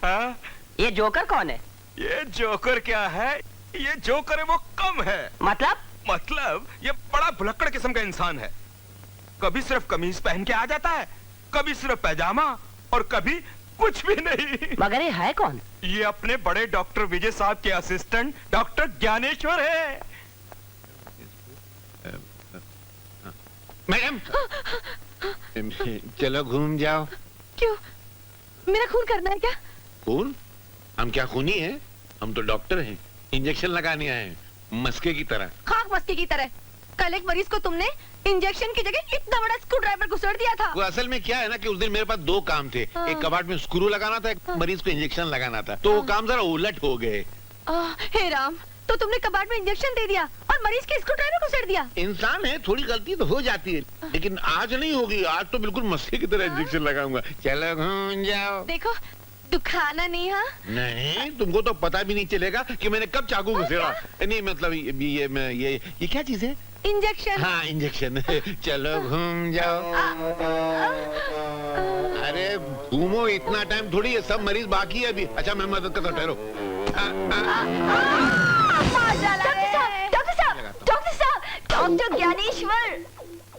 हाँ? ये जोकर कौन है? ये जोकर क्या है, ये जोकर है वो कम है। मतलब ये बड़ा भुलक्कड़ किस्म का इंसान है। कभी सिर्फ कमीज पहन के आ जाता है, कभी सिर्फ पैजामा, और कभी कुछ भी नहीं। मगर ये है कौन? ये अपने बड़े डॉक्टर विजय साहब के असिस्टेंट डॉक्टर ज्ञानेश्वर है। मैडम चलो घूम जाओ। क्यों? मेरा खून करना है क्या? खून? हम क्या खूनी हैं? हम तो डॉक्टर हैं, इंजेक्शन लगाने आए हैं, मस्के की तरह। खाक मस्के की तरह। कल एक मरीज को तुमने इंजेक्शन की जगह इतना बड़ा स्क्रू ड्राइवर घुसेड़ दिया था। वो असल में क्या है ना कि उस दिन मेरे पास दो काम थे। हाँ। एक कबाड़ में स्क्रू लगाना था, एक मरीज को इंजेक्शन लगाना था, तो वो काम जरा उलट हो गए। हे राम, तो तुमने कबाड़ में इंजेक्शन दे दिया और मरीज के स्क्रू ड्राइवर घुसेड़ दिया। इंसान है, थोड़ी गलती तो हो जाती है, लेकिन आज नहीं होगी। आज तो बिल्कुल मस्के की तरह इंजेक्शन लगाऊंगा। चलो घूम जाओ। देखो दुखाना नहीं। हाँ नहीं, तुमको तो पता भी नहीं चलेगा कि मैंने कब चाकू घुसेड़ा। नहीं मतलब ये क्या चीज है? इंजेक्शन। हाँ इंजेक्शन। चलो घूम जाओ। अरे घूमो, इतना टाइम थोड़ी है, सब मरीज बाकी है अभी। अच्छा मैं मदद करता हूँ, ठहरो। डॉक्टर ज्ञानेश्वर।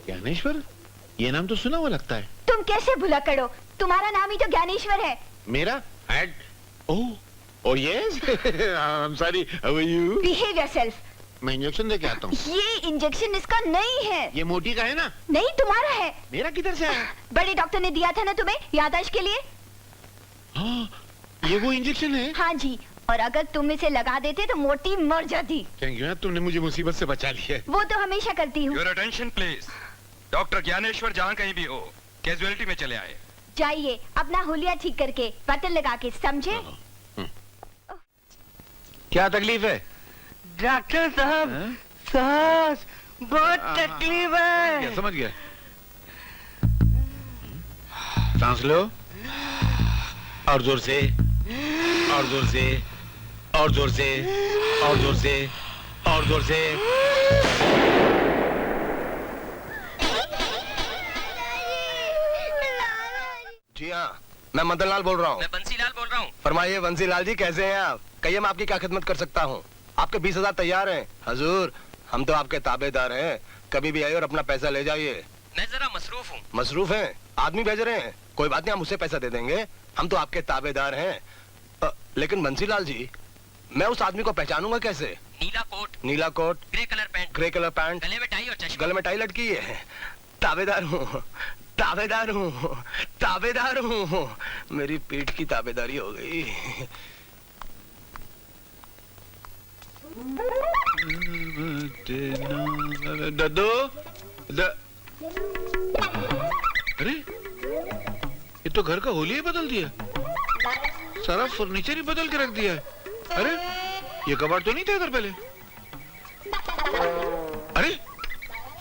ज्ञानेश्वर? ये नाम तो सुना हुआ लगता है। तुम कैसे भुला करो, तुम्हारा नाम ही तो ज्ञानेश्वर है। मेरा? Oh yes. I am sorry, how are you? Behave yourself. मैं इंजेक्शन दे के आता हूँ। ये इंजेक्शन इसका नहीं है। ये मोटी का है ना? नहीं, तुम्हारा है। मेरा किधर से आया? बड़े डॉक्टर ने दिया था ना तुम्हें याददाश्त के लिए। हाँ, ये वो इंजेक्शन है? हाँ जी, और अगर तुम इसे लगा देते तो मोटी मर जाती। थैंक यू, तुमने मुझे मुसीबत से बचा लिया। वो तो हमेशा करती हूँ। Your attention please. Doctor Dnyaneshwar जहाँ कहीं भी हो, कैजुअलिटी में चले आए। जाइए अपना हुलिया ठीक करके, बटन लगा के, समझे? क्या तकलीफ है? डॉक्टर साहब, सांस बहुत तकलीफ है। समझ गया। सांस लो, और जोर से, और जोर से, और जोर से, और जोर से, और जोर से। जी हाँ, मैं मदन लाल बोल रहा हूँ। मैं बंसीलाल बोल रहा हूँ। फरमाइए बंसीलाल जी, कैसे हैं आप? कहिए मैं आपकी क्या खिदमत कर सकता हूँ? आपके 20,000 तैयार हैं। हजूर, हम तो आपके ताबेदार हैं, कभी भी आइए और अपना पैसा ले जाइए। मैं जरा मसरूफ हूँ। मसरूफ हैं? आदमी भेज रहे हैं? कोई बात नहीं, हम उसे पैसा दे देंगे, हम तो आपके ताबेदार हैं। लेकिन बंसीलाल जी, मैं उस आदमी को पहचानूंगा कैसे? नीला कोट, नीला coat, grey colour pant, grey colour pant, गले में टाई और चश्मा। गले में टाई लटकी है। ताबेदार हूँ, ताबेदार हूँ, ताबेदार हूँ। मेरी पीठ की ताबेदारी हो गई। दद्दू, अरे ये तो घर का होलिया बदल दिया, सारा फर्नीचर ही बदल के रख दिया है। अरे ये कबाड़ तो नहीं था इधर पहले। अरे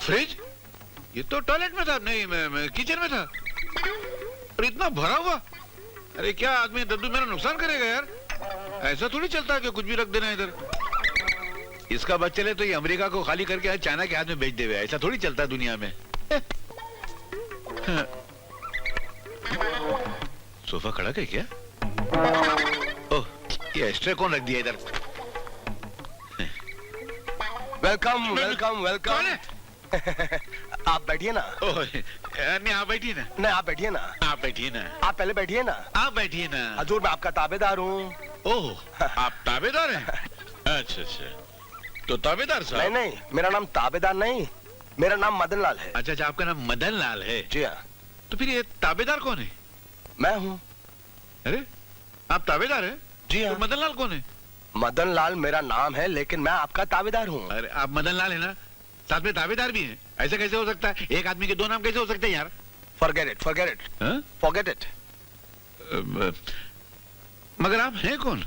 फ्रिज, ये तो टॉयलेट में था, नहीं मैं किचन में था, और इतना भरा हुआ। अरे क्या आदमी दद्दू मेरा नुकसान करेगा यार, ऐसा थोड़ी चलता है कि कुछ भी रख देना इधर। इसका बस चले तो ये अमेरिका को खाली करके चाइना के हाथ में बेच देवे, ऐसा थोड़ी चलता है दुनिया में। सोफा खड़ा है क्या? ओह, ये एक्स्ट्रा कौन रख दिया इधर? Welcome welcome welcome. कौन है? आप बैठिए ना। ओह, नहीं आप बैठिए ना। नहीं आप बैठिए ना। आप बैठिए ना। आप पहले बैठिए ना। आप बैठिए ना। हजूर मैं आपका ताबेदार हूँ। ओह, आप ताबेदार हैं? अच्छा अच्छा, तो ताबेदार साहब। नहीं नहीं, मेरा नाम ताबेदार नहीं, मेरा नाम मदन लाल है। अच्छा अच्छा, आपका नाम मदन लाल है? जी हाँ। तो फिर ये ताबेदार कौन है? मैं हूँ। अरे आप ताबेदार हैं? जी हाँ। तो मदन लाल कौन है? मदन लाल मेरा नाम है, लेकिन मैं आपका ताबेदार हूँ। अरे आप मदन लाल है ना, साथ में ताबेदार भी हैं, ऐसा कैसे हो सकता है? एक आदमी के दो नाम कैसे हो सकते हैं यार? Forget it, forget it, forget it। मगर आप हैं कौन?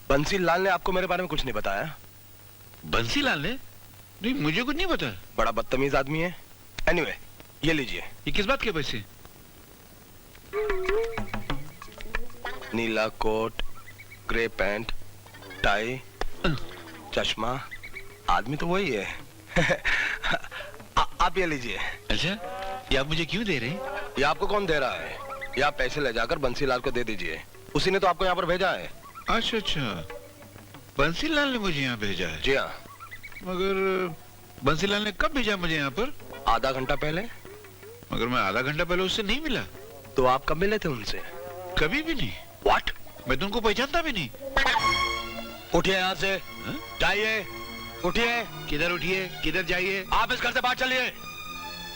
बंसी लाल ने आपको मेरे बारे में कुछ नहीं बताया? बंसी लाल ने? नहीं मुझे कुछ नहीं पता। बड़ा बदतमीज आदमी है। Anyway, ये लीजिए। ये किस बात के पैसे? नीला कोट, ग्रे पैंट, टाई, चश्मा, आदमी तो वही है। आप ये लीजिए। अच्छा, ये आप मुझे क्यों दे रहे हैं? ये आपको कौन दे रहा है? ये आप पैसे ले जाकर बंसीलाल को दे दीजिए, उसी ने तो आपको यहाँ पर भेजा है। अच्छा अच्छा, बंसीलाल ने मुझे यहाँ भेजा है। जी हाँ। मगर बंसीलाल ने कब भेजा मुझे यहाँ पर? आधा घंटा पहले। मगर मैं आधा घंटा पहले उससे नहीं मिला। तो आप कब मिले थे उनसे? कभी भी नहीं। व्हाट? मैं तो उनको पहचानता भी नहीं। उठिए यहाँ से, जाइए, उठिए। किधर उठिए, किधर जाइए? आप इस घर से बाहर चलिए।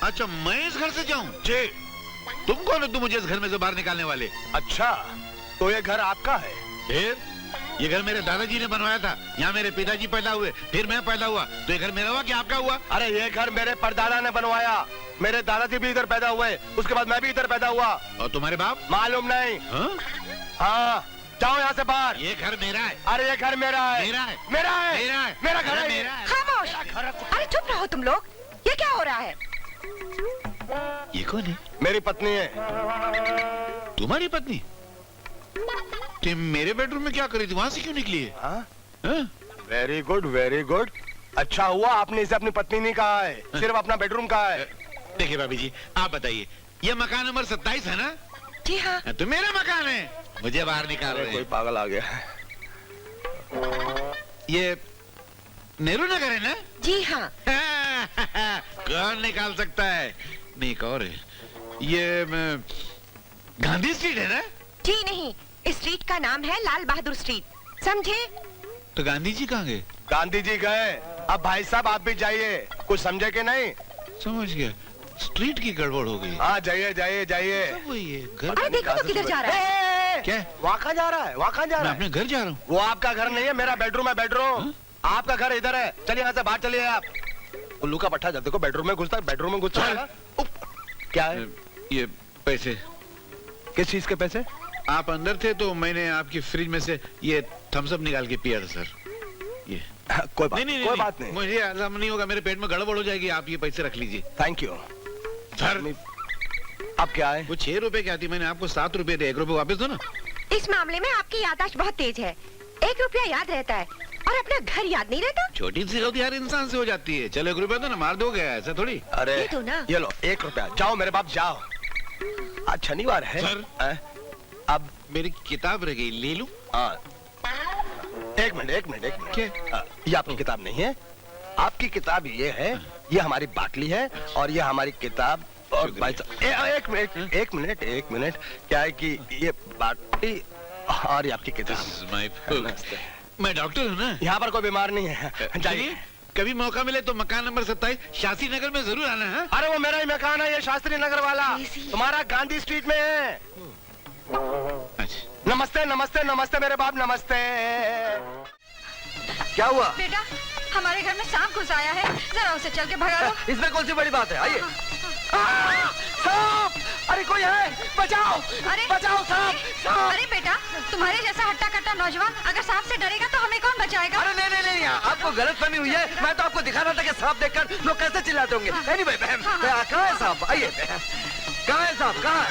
अच्छा, मैं इस घर से जाऊं? जी। तुम कौन हो, तुम मुझे इस घर में से बाहर निकालने वाले? अच्छा, तो ये घर आपका है? फिर ये घर मेरे दादाजी ने बनवाया था। यहाँ मेरे पिताजी पैदा हुए, फिर मैं पैदा हुआ, तो ये घर मेरा हुआ कि आपका हुआ? अरे ये घर मेरे परदादा ने बनवाया। मेरे दादाजी भी इधर पैदा हुए, उसके बाद मैं भी इधर पैदा हुआ। और तुम्हारे बाप? मालूम नहीं। हाँ? हाँ, जाओ यहाँ से बाहर। ये घर मेरा है। अरे ये घर मेरा है। मेरा है। मेरा है। मेरा है। मेरा घर अरे है। मेरा है। खामोश। अरे चुप रहो तुम लोग, ये क्या हो रहा है? ये कौन है? मेरी पत्नी है। तुम्हारी पत्नी? तुम मेरे बेडरूम में क्या करी थी, वहाँ से क्यों निकली है? हाँ? हाँ? Very good, very good. अच्छा हुआ आपने इसे अपनी पत्नी नहीं कहा है, सिर्फ अपना बेडरूम कहा है। देखिए भाभी जी, आप बताइए, ये मकान नंबर 27 है ना? जी हाँ। तो मेरा मकान है, मुझे बाहर निकाल रहे कोई हैं। पागल आ गया। ये नेहरू नगर है ना? जी हाँ। कौन निकाल सकता है? नहीं, एक और है, ये गांधी स्ट्रीट है ना? जी नहीं, इस स्ट्रीट का नाम है लाल बहादुर स्ट्रीट, समझे? तो गांधी जी कहाँ गए? गांधी जी गए, अब भाई साहब आप भी जाइए, कुछ समझे कि नहीं? समझ गया, स्ट्रीट की गड़बड़ हो गई। हाँ जाइए जाइए जाइए। सब वही है, घर। अरे देखो तो किधर जा रहा है। क्या? वहाँ कहाँ जा रहा है? वहाँ कहाँ जा मैं रहा है? अपने घर जा रहा हूँ। वो आपका घर नहीं है, मेरा बेडरूम है, बेडरूम। आपका घर इधर है, चलिए यहाँ से बाहर चलिए आप। उल्लू का पट्टा जब देखो बेडरूम में घुसता है, बेडरूम में घुसता है। क्या है? ये पैसे। किस चीज के पैसे? आप अंदर थे तो मैंने आपकी फ्रिज में से ये थम्स अप निकाल के पिया था सर। ये कोई बात नहीं, कोई बात नहीं। मुझे आराम नहीं होगा, मेरे पेट में गड़बड़ हो जाएगी। आप ये पैसे रख लीजिए। Thank you sir. अब क्या है? वो 6 रुपए की आती, मैंने आपको 7 रुपए दे, 1 रुपए वापस दो ना। इस मामले में आपकी याददाश्त बहुत तेज है। 1 रुपया याद रहता है और अपना घर याद नहीं रहता। छोटी सी गलती हर इंसान से हो जाती है। चलो 1 रुपया दो ना, मार दोगे ऐसा थोड़ी। अरे ये दो ना। ये लो 1 रुपया, जाओ मेरे बाप जाओ। आज शनिवार है सर। अब मेरी किताब रह गई, ले लूं? हाँ, एक मिनट। क्या? ये आपकी किताब नहीं है, आपकी किताब ये है, ये हमारी बाटली है और ये हमारी किताब। और भाई साहब एक मिनट, क्या है कि ये बाटली और ये आपकी किताब। नमस्ते। मैं डॉक्टर हूँ ना। यहाँ पर कोई बीमार नहीं है, जाइए। कभी मौका मिले तो मकान नंबर 27 शास्त्री नगर में जरूर आना है। अरे वो मेरा ही मकान है, ये शास्त्री नगर वाला, तुम्हारा गांधी स्ट्रीट में है। अच्छा। नमस्ते मेरे बाप, नमस्ते। क्या हुआ? बेटा, हमारे घर में सांप घुस आया है, जरा उसे चल के भगा लो। इसमें कौन सी बड़ी बात है, आइए। सांप! अरे कोई है, बचाओ! अरे बचाओ सांप! सांप! अरे बेटा, तुम्हारे जैसा हट्टा कट्टा नौजवान अगर सांप से डरेगा तो हमें कौन बचाएगा? अरे नहीं, आपको गलतफहमी हुई है। मैं तो आपको दिखा रहा था कि सांप देखकर लोग कैसे चिल्लाते होंगे। Anyway, बहन, कहाँ है सांप? आइए, कहाँ है सांप? कहाँ है?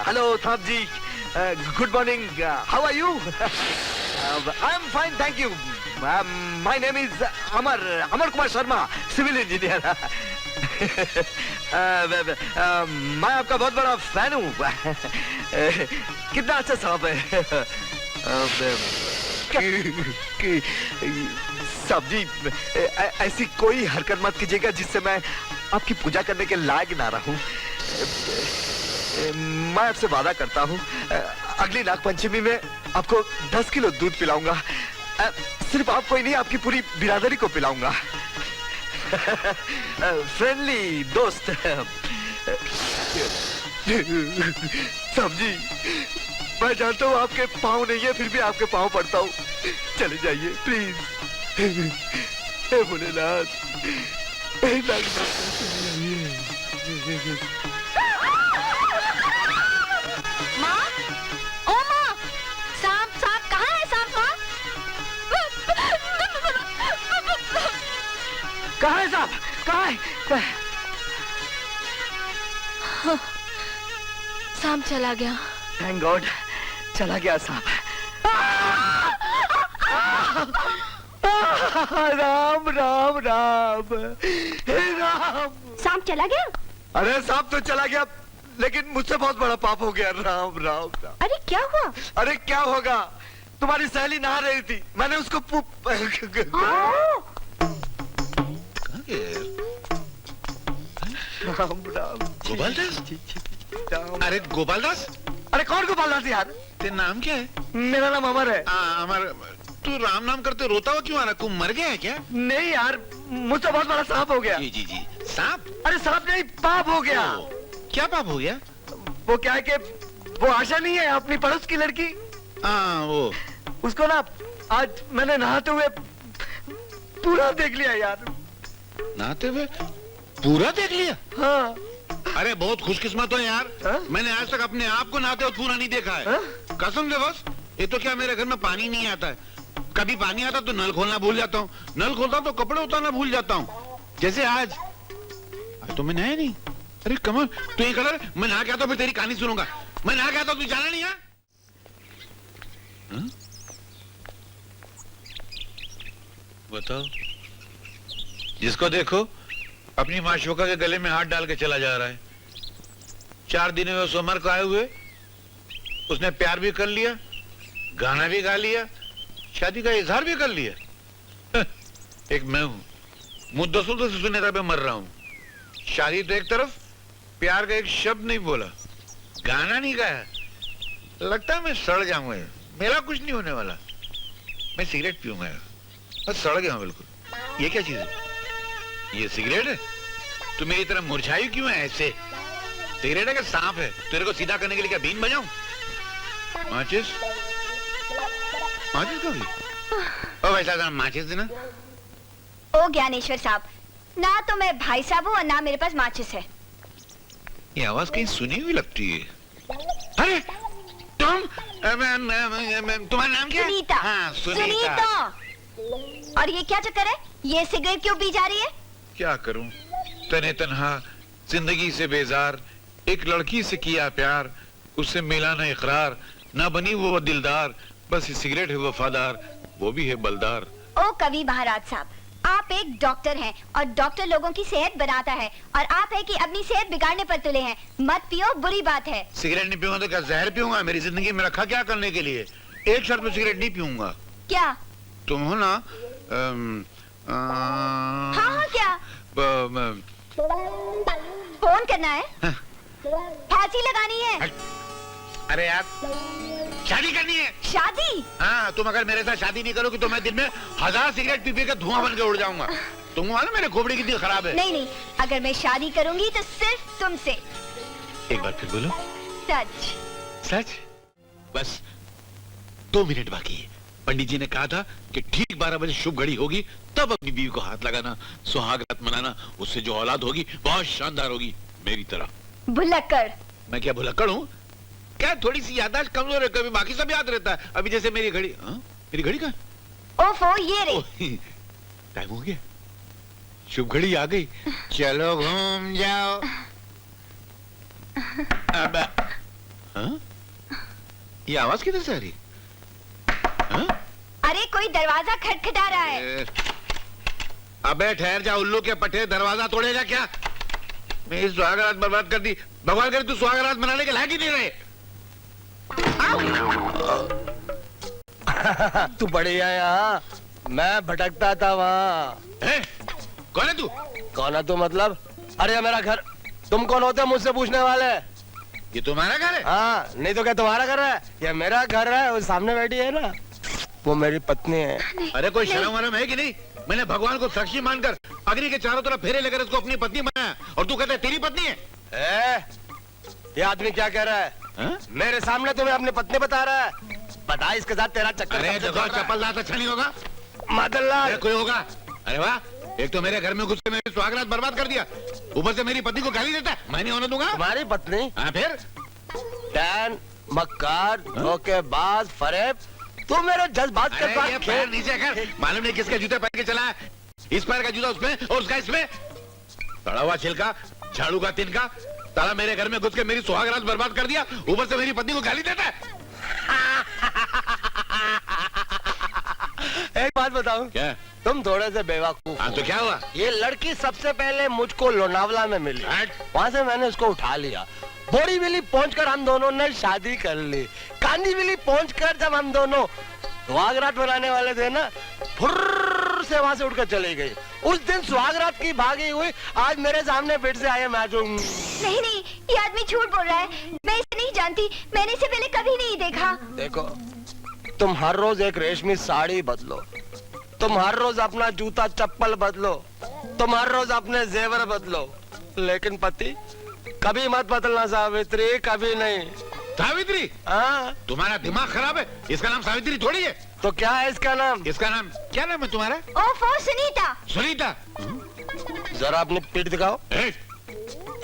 हेलो सांप जी, good morning, how are you? I am fine, thank you. My name is Amar Kumar Sharma, civil engineer. मैं आपका बहुत बड़ा फैन हूँ। कितना अच्छा सांप है। साहब जी, ऐसी कोई हरकत मत कीजिएगा जिससे मैं आपकी पूजा करने के लायक ना रहूं। मैं आपसे वादा करता हूँ, अगली नाग पंचमी में आपको 10 किलो दूध पिलाऊंगा। सिर्फ आपको ही नहीं, आपकी पूरी बिरादरी को पिलाऊंगा। फ्रेंडली दोस्त। साहब जी, मैं जानता हूँ आपके पाँव नहीं है, फिर भी आपके पाँव पड़ता हूँ। चले जाइए प्लीज। हे भोलेनाथ, हे नागनाथ, माँ, ओ माँ, सांप कहाँ है सांप? माँ, कहाँ है सांप? कहाँ है? सांप चला गया। थैंक गॉड, चला गया सांप। राम राम राम हे राम। सांप चला गया? अरे सांप तो चला गया, लेकिन मुझसे बहुत बड़ा पाप हो गया। राम राम राम। अरे क्या हुआ? अरे क्या होगा, तुम्हारी सहेली नहा रही थी, मैंने उसको राम राम। गोपाल दास? राम। अरे गोपाल दास, अरे कौन गोपाल दास यार? तेरा नाम क्या है? मेरा नाम अमर है। अमर, तू राम नाम करते रोता हुआ क्यों आ रहा? तू मर गया है क्या? नहीं यार, मुझसे बहुत बड़ा सांप हो गया। जी जी जी। सांप? अरे सांप नहीं, पाप हो गया। ओ, क्या पाप हो गया? वो क्या है कि वो आशा नहीं है अपनी पड़ोस की लड़की, हाँ वो उसको ना आज मैंने नहाते हुए पूरा देख लिया यार। नहाते हुए पूरा देख लिया? हाँ। अरे बहुत खुशकिस्मत हो यार। हाँ? मैंने आज तक अपने आप को नहाते हुए पूरा नहीं देखा है। हाँ? कसम से बस। ये तो क्या, मेरे घर में पानी नहीं आता है। कभी पानी आता तो नल खोलना भूल जाता हूँ, नल खोलता तो कपड़े उतारना भूल जाता हूँ। जैसे आज तो मैं नहाया नहीं। अरे कमल, तू ये कर, मैं नहा के आता फिर तेरी कहानी सुनूंगा। मैं नहा के आता, तू जाना नहीं है? हाँ? बताओ, जिसको देखो अपनी माशूका के गले में हाथ डाल के चला जा रहा है। 4 दिन में उस उम्र को आए हुए उसने प्यार भी कर लिया, गाना भी गा लिया, शादी का इजहार भी कर लिया। एक मैं हूं, मुद्दसुल से सुनेरा पे मर रहा हूं। शादी तो एक तरफ, प्यार का एक शब्द नहीं बोला, गाना नहीं गाया। लगता है मैं सड़ जाऊंगा। मेरा कुछ नहीं होने वाला। मैं सिगरेट पीऊंगा, बस सड़ गया हूं बिल्कुल। ये क्या चीज है? ये सिगरेट है? तू मेरी तरह मुरझाई क्यों है ऐसे? सिगरेट है कि सांप है? तेरे को सीधा करने के लिए क्या बीन बजाऊं? माचिस? माचिस कहोगी? ओ भाई साहब, माचिस देना। ओ ज्ञानेश्वर साहब, ना तो मैं भाई साहब हूँ और ना मेरे पास माचिस है। ये आवाज कहीं सुनी हुई लगती है। अरे तुम, तुम्हारा नाम क्या है? सुनीता। हाँ, सुनीता। और ये क्या चक्कर है? ये सिगरेट क्यों पी जा रही है? क्या करूं, तने तन्हा जिंदगी से बेजार, एक लड़की से किया प्यार, उससे मिला ना इकरार, ना बनी वो दिलदार, बस ये सिगरेट है वफादार, वो भी है बलदार। ओ कवि महाराज साहब, आप एक डॉक्टर हैं और डॉक्टर लोगों की सेहत बनाता है, और आप है कि अपनी सेहत बिगाड़ने पर तुले हैं। मत पियो, बुरी बात है। सिगरेट नहीं पीऊंगा तो क्या जहर पीऊंगा? मेरी जिंदगी में रखा क्या करने के लिए? एक शर्त पे सिगरेट नहीं पीऊंगा। क्या? तुम हो ना? हाँ हाँ, क्या? फोन करना है? फांसी लगानी है? अरे यार, शादी करनी है। शादी? हाँ, तुम अगर मेरे साथ शादी नहीं करोगी तो मैं दिन में 1000 सिगरेट पी के धुआं बन के उड़ जाऊंगा। तुमको मालूम मेरे खोपड़ी कितनी खराब है? नहीं नहीं, अगर मैं शादी करूंगी तो सिर्फ तुमसे। एक बार फिर बोलो। सच। सच? बस 2 मिनट बाकी है। पंडित जी ने कहा था कि ठीक 12 बजे शुभ घड़ी होगी, तब अपनी बीवी को हाथ लगाना, सुहाग रात मनाना। उससे जो औलाद होगी बहुत शानदार होगी, मेरी तरह। भुलक्कड़। मैं क्या भुलक्कड़ हूँ? क्या थोड़ी सी याददाश्त कमजोर है, कभी बाकी सब याद रहता है। अभी जैसे मेरी घड़ी। हाँ? मेरी घड़ी कहाँ? ओफो, ये रही। टाइम हो गया, शुभ घड़ी आ गई। चलो घूम जाओ। अब हाँ? ये आवाज किधर से आ रही? हाँ? अरे कोई दरवाजा खटखटा रहा है। अबे ठहर जा उल्लू के पट्टे, दरवाजा तोड़ेगा क्या? मैं इस सुहागरात बर्बाद कर दी। भगवान करे तू सुहागरात मनाने के लायक ही नहीं रहे। तू बढ़िया यहाँ, मैं भटकता था वहाँ। कौन है तू? कौन है तू मतलब? अरे मेरा घर। तुम कौन होते मुझसे पूछने वाले? ये तुम्हारा घर है? हाँ, नहीं तो क्या तुम्हारा घर है? ये मेरा घर है। वो सामने बैठी है ना, वो मेरी पत्नी है। अरे कोई शर्म वरम है कि नहीं? मैंने भगवान को साक्षी मानकर अग्नि के चारों तरफ फेरे लेकर इसको अपनी पत्नी बनाया, और तू कहता है तेरी पत्नी है? ये आदमी क्या कह रहा है? हा? मेरे सामने तुम्हें अपनी पत्नी बता रहा है। बता, इसके साथ तेरा चक्कर। अरे देखो, चप्पल लात अच्छा नहीं होगा। मदनलाल कोई होगा? अरे वाह, एक तो मेरे घर में घुस के मेरी सुहागरात बर्बाद कर दिया, ऊपर से मेरी पत्नी को गाली देता है। मैं नहीं होने दूंगा। तुम्हारी पत्नी? हाँ फिर? डैन, मक्कार, धोखेबाज, फरेब, तू मेरे जज्बात के अरे ये पैर नीचे कर। मालूम नहीं किसके जूते पहन के चला है। इस पैर का जूता उसमें और उसका इसमें। तड़ा हुआ छिलका, झाड़ू का तिनका, ताला मेरे घर में घुस के मेरी सुहागरात बर्बाद कर दिया, ऊपर से मेरी पत्नी को गाली देता है। एक बात बताऊं, क्या? तुम थोड़े से बेवकूफ हाँ हो। तो क्या हुआ? ये लड़की सबसे पहले मुझको लोनावला में मिली, हट। वहाँ से मैंने उसको उठा लिया। बोरीवली पहुंचकर हम दोनों ने शादी कर ली। कांदीवली पहुंचकर जब हम दोनों सुहागरात बनाने वाले थे ना, फुर्र से वहाँ से उठकर चली गई। उस दिन सुहागरात की भागी हुई आज मेरे सामने फिर से आई। मैं जो नहीं नहीं, ये आदमी झूठ बोल रहा है। मैं इसे नहीं जानती, मैंने इसे पहले कभी नहीं देखा। देखो, तुम हर रोज एक रेशमी साड़ी बदलो, तुम हर रोज अपना जूता चप्पल बदलो, तुम हर रोज अपने जेवर बदलो, लेकिन पति कभी मत बदलना सावित्री, कभी नहीं। सावित्री? हाँ, तुम्हारा दिमाग खराब है। इसका नाम सावित्री थोड़ी है। तो क्या है इसका नाम? इसका नाम क्या नाम है तुम्हारा? ओफो सुनीता। सुनीता? जरा अपनी पीठ दिखाओ। ए?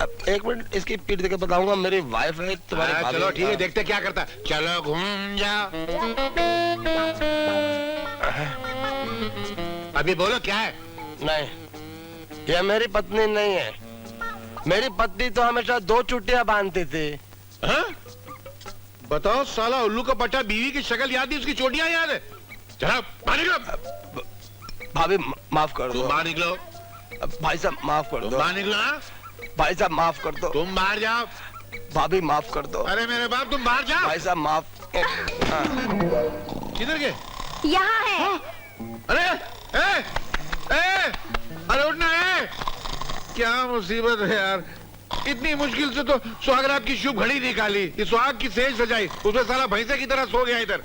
अब एक मिनट, इसकी पीठ दिखा बताऊंगा। मेरी वाइफ है तुम्हारी भाभी। चलो ठीक है, देखते क्या करता। चलो घूम जाओ। अभी बोलो क्या है? नहीं, यह मेरी पत्नी नहीं है। मेरी पत्नी तो हमेशा 2 चुटियां बांधती थी। हाँ? बताओ साला उल्लू का पट्टा, बीवी की शक्ल याद नहीं, उसकी चोटियां याद है। चलो बाहर निकलो। भाभी माफ कर तुम दो। बाहर निकलो। भाई साहब माफ कर तुम दो। बाहर निकलो। हाँ? भाई साहब माफ कर दो। तुम बाहर जाओ। भाभी माफ कर दो। अरे मेरे बाप, तुम बाहर जाओ। भाई साहब माफ। किधर गए? यहाँ है। अरे ए, ए, अरे उठना है। क्या मुसीबत है यार, इतनी मुश्किल से तो सुहागरात की शुभ घड़ी निकाली, ये सुहाग की सेज सजाई, उसमें साला भैंसे की तरह सो गया इधर।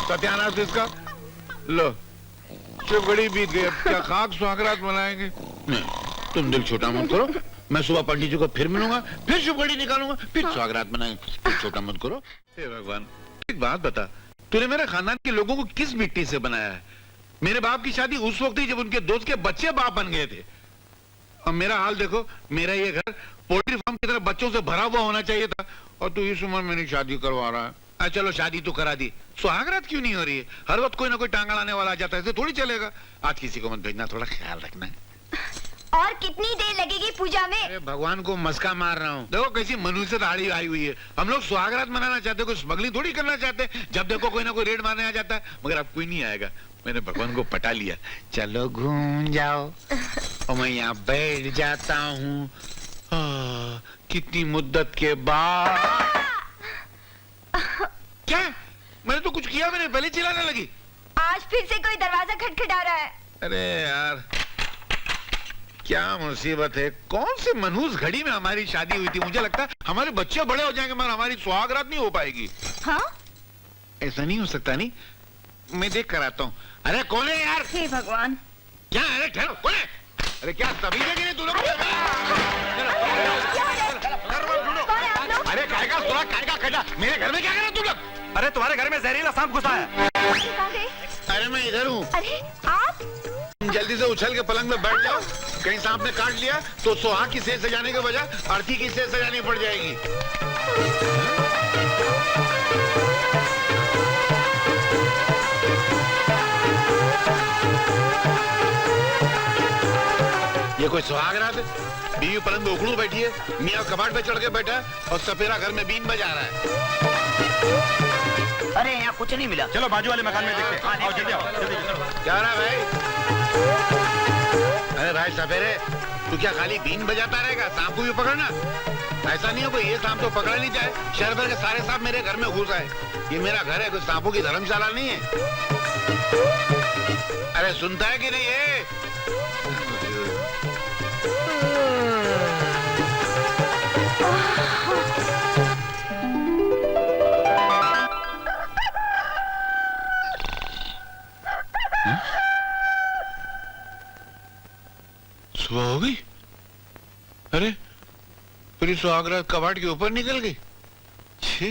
सत्यानाश इसका। लो, शुभ घड़ी बीत गई, अब क्या खाक सुहागरात मनाएंगे? नहीं, तुम दिल छोटा मत करो। मैं सुबह पंडित जी को फिर मिलूंगा, फिर शुभ घड़ी निकालूंगा, फिर सुहागरात मनाएंगे। दिल छोटा मत करो। हे भगवान, एक बात बता, तूने मेरे खानदान के लोगों को किस मिट्टी से बनाया है? मेरे बाप की शादी उस वक्त ही जब उनके दोस्त के बच्चे बाप बन गए थे। और मेरा हाल देखो, मेरा ये घर पोल्ट्री फार्म की तरह बच्चों से भरा हुआ होना चाहिए था, और तू इस उम्र में नहीं शादी करवा रहा है। चलो शादी तो करा दी, सुहागरात क्यों नहीं हो रही है? हर वक्त कोई ना कोई टांग अड़ाने वाला आ जाता है, ऐसे थोड़ी चलेगा। आज किसी को मत भेजना, थोड़ा ख्याल रखना है। और कितनी देर लगेगी पूजा में? अरे भगवान को मस्का मार रहा हूँ। देखो कैसी मनुष्य दाढ़ी आई हुई है। हम लोग सुहागरात मनाना चाहते, कोई स्मगलिंग थोड़ी करना चाहते। जब देखो कोई ना कोई रेड मारने आ जाता है, मगर अब कोई नहीं आएगा। मैंने भगवान को पटा लिया। चलो घूम जाओ और मैं यहाँ बैठ जाता हूँ। कितनी मुद्दत के बाद। क्या? मैंने तो कुछ किया, मैंने पहले चिल्लाने लगी। आज फिर से कोई दरवाजा खटखटा रहा है। अरे यार, क्या मुसीबत है। कौन सी मनहूस घड़ी में हमारी शादी हुई थी। मुझे लगता है हमारे बच्चे बड़े हो जाएंगे मगर हमारी सुहागरात नहीं हो पाएगी। हाँ? ऐसा नहीं हो सकता। नहीं, मैं देख कर आता हूँ। अरे कौन है यार? हे भगवान। क्या? अरे ठहरो, कौन है? अरे क्या तभी कि नहीं तू लोग? अरे काय का सुराग, काय का खड्डा? मेरे घर में क्या कर रहे हो तुम लोग? अरे तुम्हारे घर में जहरीला सांप घुसा है। कहाँ गए? अरे मैं इधर हूँ। अरे आप? तुम जल्दी से उछल के पलंग में बैठ जाओ। कहीं सांप ने काट लिया तो सुहाग की सेज सजाने के बजाय अर्थी की सेज सजानी पड़ जाएगी। ये कोई सुहागरात है? बीवी पलंग में उखड़ू बैठी है, मियाँ कबाड़ पे चढ़ के बैठा है और सपेरा घर में बीन बजा रहा है। अरे यहाँ कुछ नहीं मिला। चलो बाजू वाले मकान में देखते हैं। आओ जल्दी आओ, जल्दी चलो। क्या रहा भाई? अरे भाई सपेरे, तू क्या खाली बीन बजाता रहेगा? सांप को भी पकड़ना। ऐसा नहीं हो कोई ये सांप तो पकड़ा नहीं जाए। शहर भर के सारे सांप मेरे घर में घुस आए। ये मेरा घर है, कोई सांपों की धर्मशाला नहीं है। अरे सुनता है कि नहीं है? सुबह हो गई? अरे पूरी सुहागरात कबाड़ के ऊपर निकल गई। छे